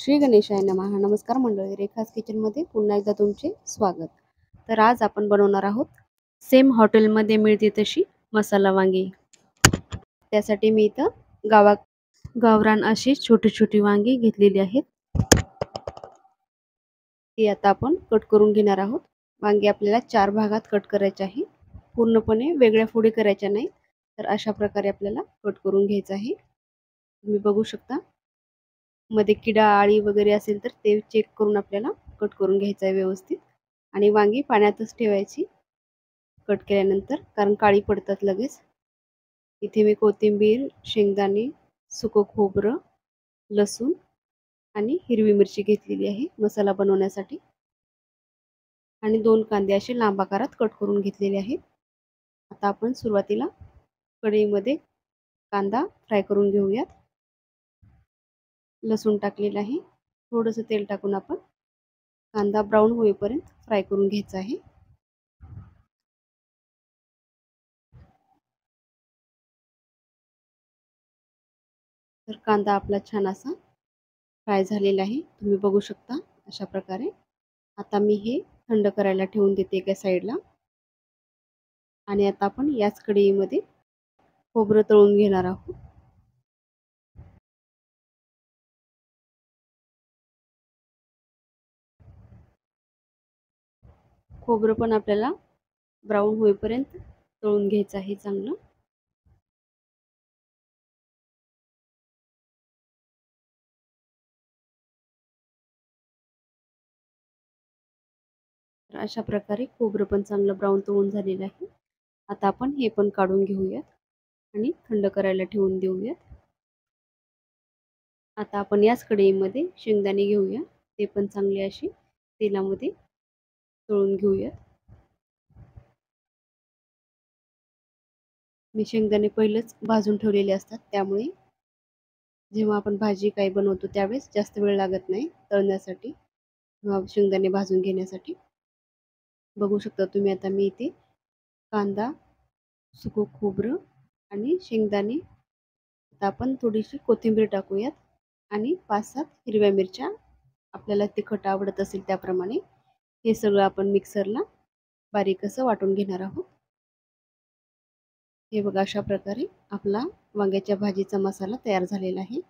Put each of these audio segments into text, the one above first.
श्री गणेशाय नमः. नमस्कार मंडळी, रेखास किचनमध्ये पुन्हा एकदा तुमचे स्वागत. तर आज आपण बनवणार आहोत सेम हॉटेलमध्ये मिळते तशी मसाला वांगी. त्यासाठी मी इथं गावरान अशी छोटी छोटी वांगी घेतलेली आहेत. ती आता आपण कट करून घेणार आहोत. वांगी आपल्याला 4 भागात कट करायचे आहे. पूर्णपणे वेगळ्या फोडी करायच्या नाही, तर अशा प्रकारे आपल्याला कट करून घ्यायचं आहे. तुम्ही बघू शकता, मध्ये किडा आळी वगैरे असेल तर ते चेक करून आपल्याला कट करून घ्यायचं आहे व्यवस्थित. आणि वांगी पाण्यातच ठेवायची कट केल्यानंतर, कारण काळी पडतात लगेच. इथे मी कोथिंबीर, शेंगदाणे, सुकं खोबरं, लसूण आणि हिरवी मिरची घेतलेली आहे मसाला बनवण्यासाठी. आणि 2 कांदे असे लांब आकारात कट करून घेतलेले आहेत. आता आपण सुरुवातीला कढईमध्ये कांदा फ्राय करून घेऊयात. लसूण टाकलेला आहे. थोडंसं तेल टाकून आपण कांदा ब्राऊन होईपर्यंत फ्राय करून घ्यायचा आहे. तर कांदा आपला छान असा फ्राय झालेला आहे, तुम्ही बघू शकता अशा प्रकारे. आता मी हे थंड करायला ठेवून देते एका साईडला. आणि आता आपण याच कढईमध्ये खोबरं तळून घेणार आहोत. खोबरं पण आपल्याला ब्राऊन होईपर्यंत तळून घ्यायचं आहे चांगलं. तर अशा प्रकारे खोबरं पण चांगलं ब्राऊन तळून झालेलं आहे. आता आपण हे पण काढून घेऊयात आणि थंड करायला ठेवून देऊयात. आता आपण याच कढईमध्ये शेंगदाणे घेऊया. ते पण चांगले असे तेलामध्ये तळून घेऊयात. मी शेंगदाणे पहिलेच भाजून ठेवलेले असतात, त्यामुळे जेव्हा आपण भाजी काही बनवतो त्यावेळेस जास्त वेळ लागत नाही तळण्यासाठी किंवा शेंगदाणे भाजून घेण्यासाठी. बघू शकता तुम्ही, आता मी इथे कांदा, सुकं खोबरं आणि शेंगदाणे. आता आपण थोडीशी कोथिंबीर टाकूयात आणि 5-7 हिरव्या मिरच्या, आपल्याला तिखट आवडत असेल त्याप्रमाणे. हे सगळं आपण मिक्सरला बारीक असं वाटून घेणार आहोत. हे बघा, अशा प्रकारे आपला वांग्याच्या भाजीचा मसाला तयार झालेला आहे.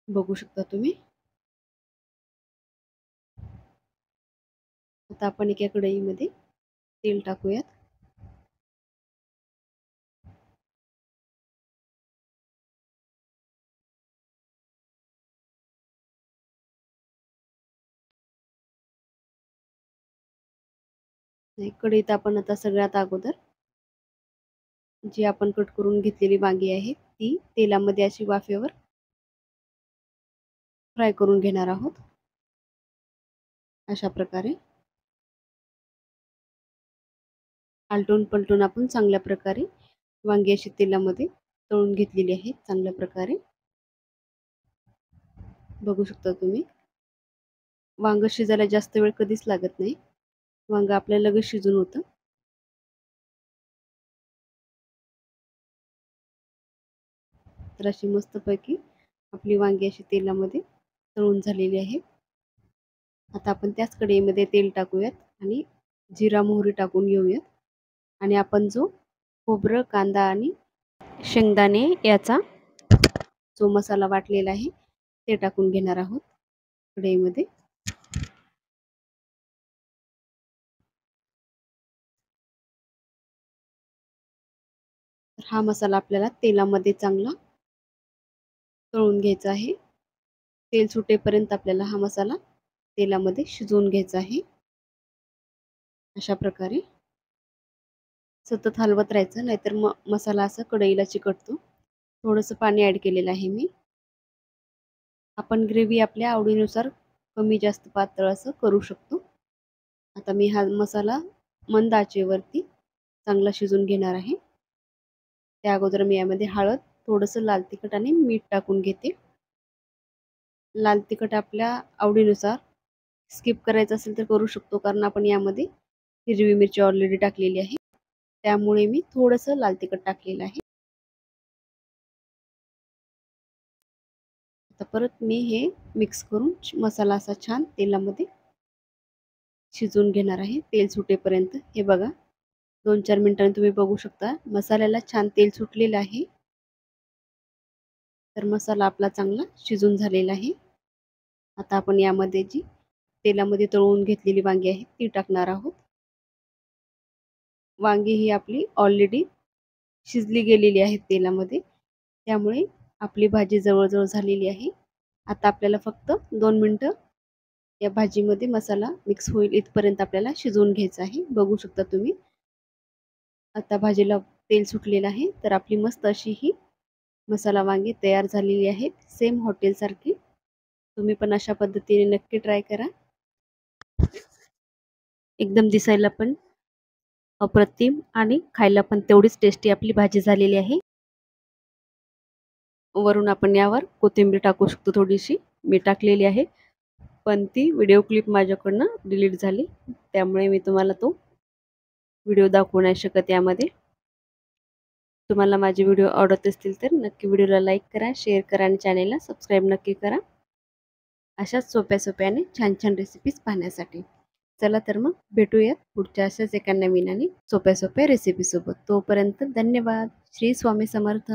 बघू शकता तुम्ही. आता आपण एका कढईमध्ये तेल टाकूयात. कढईत आपण आता सगळ्यात अगोदर जी आपण कट करून घेतलेली वांगी आहे ती तेलामध्ये अशी वाफेवर फ्राय करून घेणार आहोत. अशा प्रकारे आलटून पलटून आपण चांगल्या प्रकारे वांगी अशी तेलामध्ये तळून घेतलेली आहेत चांगल्या प्रकारे. बघू शकता तुम्ही. वांग शिजायला जास्त वेळ कधीच लागत नाही. वांग आपल्याला लगेच शिजून होतं. तर अशी मस्तपैकी आपली वांगी अशी तेलामध्ये तळून झालेली आहे. आता आपण त्याच कढईमध्ये तेल टाकूयात आणि जिरा मोहरी टाकून घेऊयात. आणि आपण जो खोबरं, कांदा आणि शेंगदाणे याचा जो मसाला वाटलेला आहे ते टाकून घेणार आहोत कढईमध्ये. हा मसाला आपल्याला तेलामध्ये चांगला तळून घ्यायचा आहे. तेल सुटेपर्यंत आपल्याला हा मसाला तेलामध्ये शिजवून घ्यायचा आहे. अशा प्रकारे सतत हलवत राहायचं, नाहीतर मसाला असा कढईला चिकटतो. थोडंसं पाणी ॲड केलेलं आहे मी. आपण ग्रेव्ही आपल्या आवडीनुसार कमी जास्त पातळ असं करू शकतो. आता मी हा मसाला मंद आचेवरती चांगला शिजून घेणार आहे. त्या अगोदर मी यामध्ये हळद, थोडंसं लाल तिखट आणि मीठ टाकून घेते. लाल तिखट आपल्या आवडीनुसार स्किप करायचं असेल तर करू शकतो, कारण आपण यामध्ये हिरवी मिरची ऑलरेडी टाकलेली आहे. त्यामुळे मी थोडंसं लाल तिखट टाकलेलं आहे. आता परत मी हे मिक्स करून मसाला असा छान तेलामध्ये शिजवून घेणार आहे तेल सुटेपर्यंत. हे बघा 2-4 मिनिटांनी तुम्ही बघू शकता मसाल्याला छान तेल सुटलेलं आहे. तर मसाला आपला चांगला शिजून झालेला आहे. आता आपण यामध्ये जी तेलामध्ये तळून घेतलेली वांगी आहेत ती टाकणार आहोत. वांगी ही आपली ऑलरेडी शिजली गेलेली आहेत तेलामध्ये, त्यामुळे आपली भाजी जवळ-जवळ झालेली आहे. आता आपल्याला फक्त 2 मिनिटं या भाजीमध्ये मसाला मिक्स होईल इथपर्यंत आपल्याला शिजवून घ्यायचं आहे. बघू शकता तुम्ही. आता भाजीला तेल सुटलेलं आहे, तर आपली मस्त अशी ही मसाला वांगी तयार झालेली आहेत. सेम हॉटेलसारखी. तुम्ही पण अशा पद्धतीने नक्की ट्राय करा. एकदम दिसायला पण अप्रतिम आणि खायला पण तेवढीच टेस्टी आपली भाजी झालेली आहे. वरून आपण यावर कोथिंबीर टाकू शकतो थोडीशी. मी टाकलेली आहे. पण ती व्हिडिओ क्लिप माझ्याकडनं डिलीट झाली. त्यामुळे मी तुम्हाला तो व्हिडिओ दाखवू नाही शकत यामध्ये. तुम्हाला माझे व्हिडिओ आवडत असतील तर नक्की व्हिडिओला लाईक करा, शेअर करा आणि चॅनेलला सबस्क्राईब नक्की करा. अशाच सोप्या-सोप्याने छान-छान रेसिपीज पाहण्यासाठी. चला तर मग भेटूयात पुढच्या अशाच एका नवीन आणि सोप्या-सोप्या रेसिपीसोबत. तोपर्यंत धन्यवाद. श्री स्वामी समर्थ.